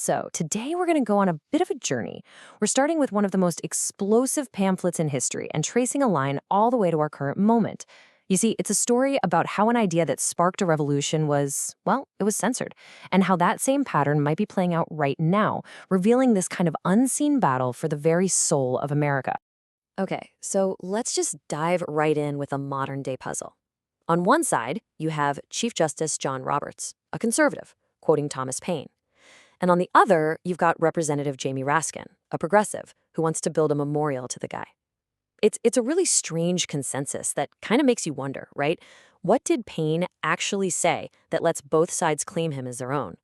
So, today we're going to go on a bit of a journey. We're starting with one of the most explosive pamphlets in history and tracing a line all the way to our current moment. You see, it's a story about how an idea that sparked a revolution was, well, it was censored, and how that same pattern might be playing out right now, revealing this kind of unseen battle for the very soul of America. Okay, so let's just dive right in with a modern day puzzle. On one side, you have Chief Justice John Roberts, a conservative, quoting Thomas Paine. And on the other, you've got Representative Jamie Raskin, a progressive, who wants to build a memorial to the guy. It's a really strange consensus that kind of makes you wonder, right? What did Paine actually say that lets both sides claim him as their own?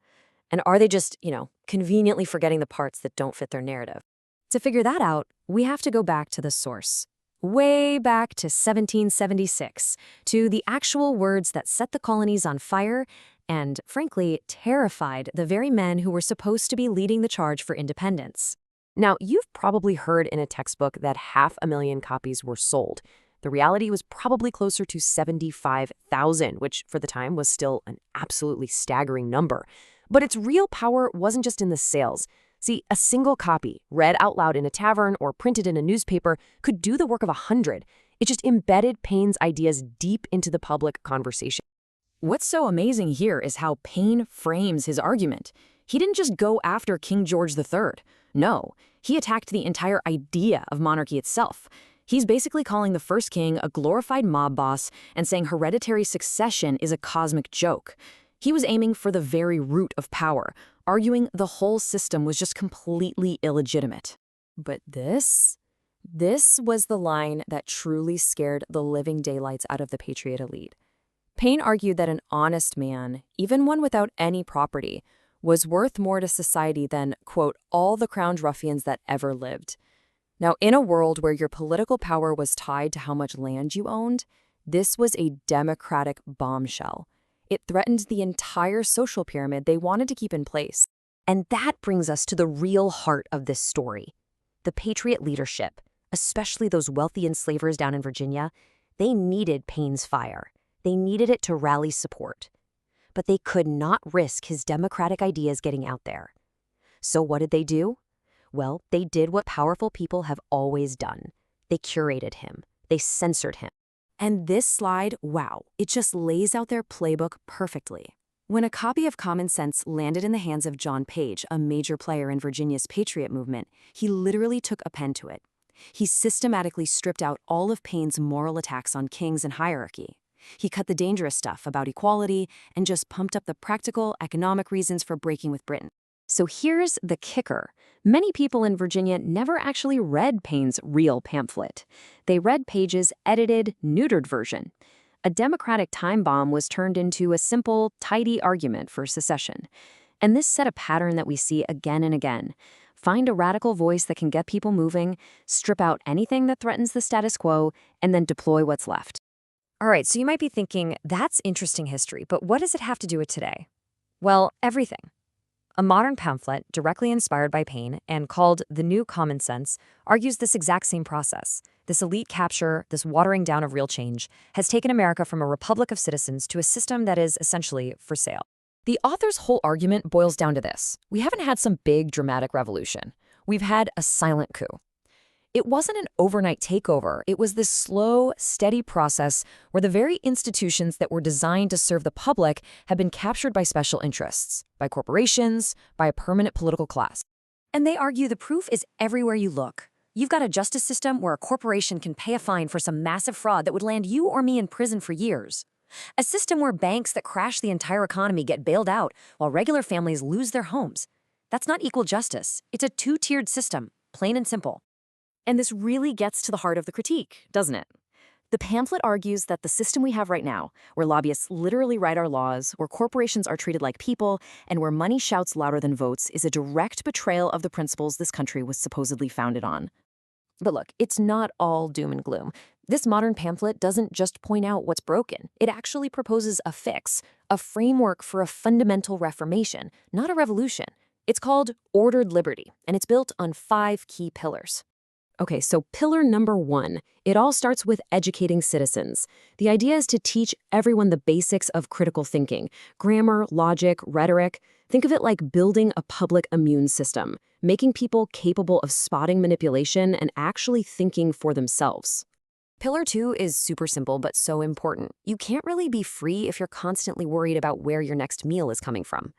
And are they just, conveniently forgetting the parts that don't fit their narrative? To figure that out, we have to go back to the source. Way back to 1776, to the actual words that set the colonies on fire and, frankly, terrified the very men who were supposed to be leading the charge for independence. Now, you've probably heard in a textbook that 500,000 copies were sold. The reality was probably closer to 75,000, which for the time was still an absolutely staggering number. But its real power wasn't just in the sales. See, a single copy, read out loud in a tavern or printed in a newspaper, could do the work of 100. It just embedded Paine's ideas deep into the public conversation. What's so amazing here is how Paine frames his argument. He didn't just go after King George III. No, he attacked the entire idea of monarchy itself. He's basically calling the first king a glorified mob boss and saying hereditary succession is a cosmic joke. He was aiming for the very root of power, arguing the whole system was just completely illegitimate. But this was the line that truly scared the living daylights out of the patriot elite. Paine argued that an honest man, even one without any property, was worth more to society than, quote, all the crowned ruffians that ever lived. Now, in a world where your political power was tied to how much land you owned, this was a democratic bombshell. It threatened the entire social pyramid they wanted to keep in place. And that brings us to the real heart of this story. The Patriot leadership, especially those wealthy enslavers down in Virginia, they needed Paine's fire. They needed it to rally support. But they could not risk his democratic ideas getting out there. So what did they do? Well, they did what powerful people have always done. They curated him. They censored him. And this slide, wow, it just lays out their playbook perfectly. When a copy of Common Sense landed in the hands of John Page, a major player in Virginia's Patriot movement, he literally took a pen to it. He systematically stripped out all of Paine's moral attacks on kings and hierarchy. He cut the dangerous stuff about equality and just pumped up the practical, economic reasons for breaking with Britain. So here's the kicker. Many people in Virginia never actually read Paine's real pamphlet. They read Page's edited, neutered version. A Democratic time bomb was turned into a simple, tidy argument for secession. And this set a pattern that we see again and again. Find a radical voice that can get people moving, strip out anything that threatens the status quo, and then deploy what's left. All right, so you might be thinking, that's interesting history, but what does it have to do with today? Well, everything. A modern pamphlet, directly inspired by Paine and called The New Common Sense, argues this exact same process. This elite capture, this watering down of real change, has taken America from a republic of citizens to a system that is essentially for sale. The author's whole argument boils down to this. We haven't had some big dramatic revolution. We've had a silent coup. It wasn't an overnight takeover. It was this slow, steady process where the very institutions that were designed to serve the public have been captured by special interests, by corporations, by a permanent political class. And they argue the proof is everywhere you look. You've got a justice system where a corporation can pay a fine for some massive fraud that would land you or me in prison for years. A system where banks that crash the entire economy get bailed out while regular families lose their homes. That's not equal justice. It's a two-tiered system, plain and simple. And this really gets to the heart of the critique, doesn't it? The pamphlet argues that the system we have right now, where lobbyists literally write our laws, where corporations are treated like people, and where money shouts louder than votes, is a direct betrayal of the principles this country was supposedly founded on. But look, it's not all doom and gloom. This modern pamphlet doesn't just point out what's broken. It actually proposes a fix, a framework for a fundamental reformation, not a revolution. It's called Ordered Liberty, and it's built on 5 key pillars. Okay, so pillar number 1, it all starts with educating citizens. The idea is to teach everyone the basics of critical thinking, grammar, logic, rhetoric. Think of it like building a public immune system, making people capable of spotting manipulation and actually thinking for themselves. Pillar 2 is super simple but so important. You can't really be free if you're constantly worried about where your next meal is coming from.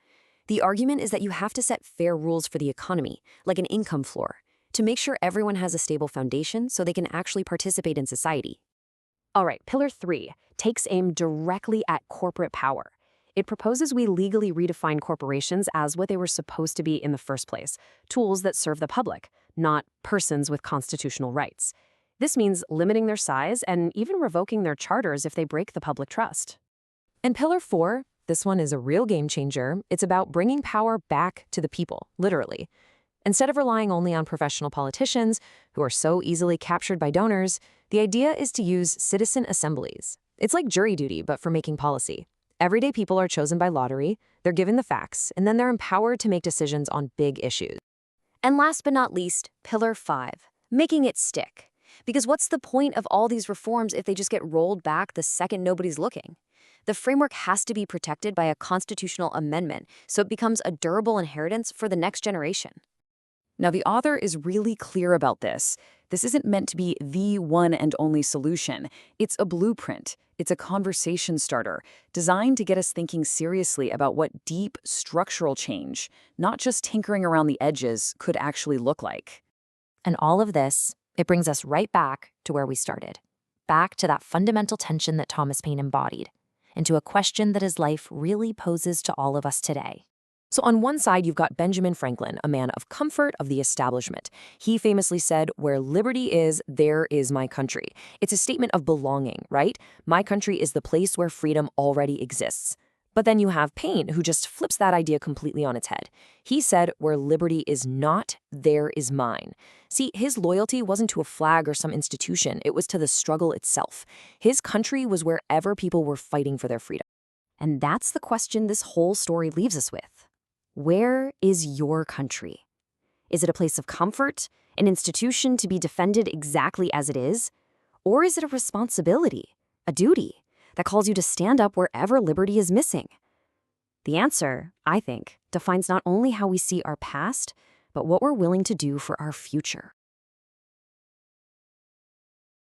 The argument is that you have to set fair rules for the economy, like an income floor, to make sure everyone has a stable foundation so they can actually participate in society. All right, pillar 3 takes aim directly at corporate power. It proposes we legally redefine corporations as what they were supposed to be in the first place, tools that serve the public, not persons with constitutional rights. This means limiting their size and even revoking their charters if they break the public trust. And pillar 4, this one is a real game changer. It's about bringing power back to the people, literally. Instead of relying only on professional politicians, who are so easily captured by donors, the idea is to use citizen assemblies. It's like jury duty, but for making policy. Everyday people are chosen by lottery, they're given the facts, and then they're empowered to make decisions on big issues. And last but not least, pillar 5, making it stick. Because what's the point of all these reforms if they just get rolled back the second nobody's looking? The framework has to be protected by a constitutional amendment so it becomes a durable inheritance for the next generation. Now, the author is really clear about this. This isn't meant to be the one and only solution. It's a blueprint. It's a conversation starter designed to get us thinking seriously about what deep structural change, not just tinkering around the edges, could actually look like. And all of this, it brings us right back to where we started. Back to that fundamental tension that Thomas Paine embodied, and to a question that his life really poses to all of us today. So on one side, you've got Benjamin Franklin, a man of comfort, of the establishment. He famously said, "Where liberty is, there is my country." It's a statement of belonging, right? My country is the place where freedom already exists. But then you have Paine, who just flips that idea completely on its head. He said, "Where liberty is not, there is mine." See, his loyalty wasn't to a flag or some institution. It was to the struggle itself. His country was wherever people were fighting for their freedom. And that's the question this whole story leaves us with. Where is your country? Is it a place of comfort, an institution to be defended exactly as it is? Or is it a responsibility, a duty, that calls you to stand up wherever liberty is missing? The answer, I think, defines not only how we see our past, but what we're willing to do for our future.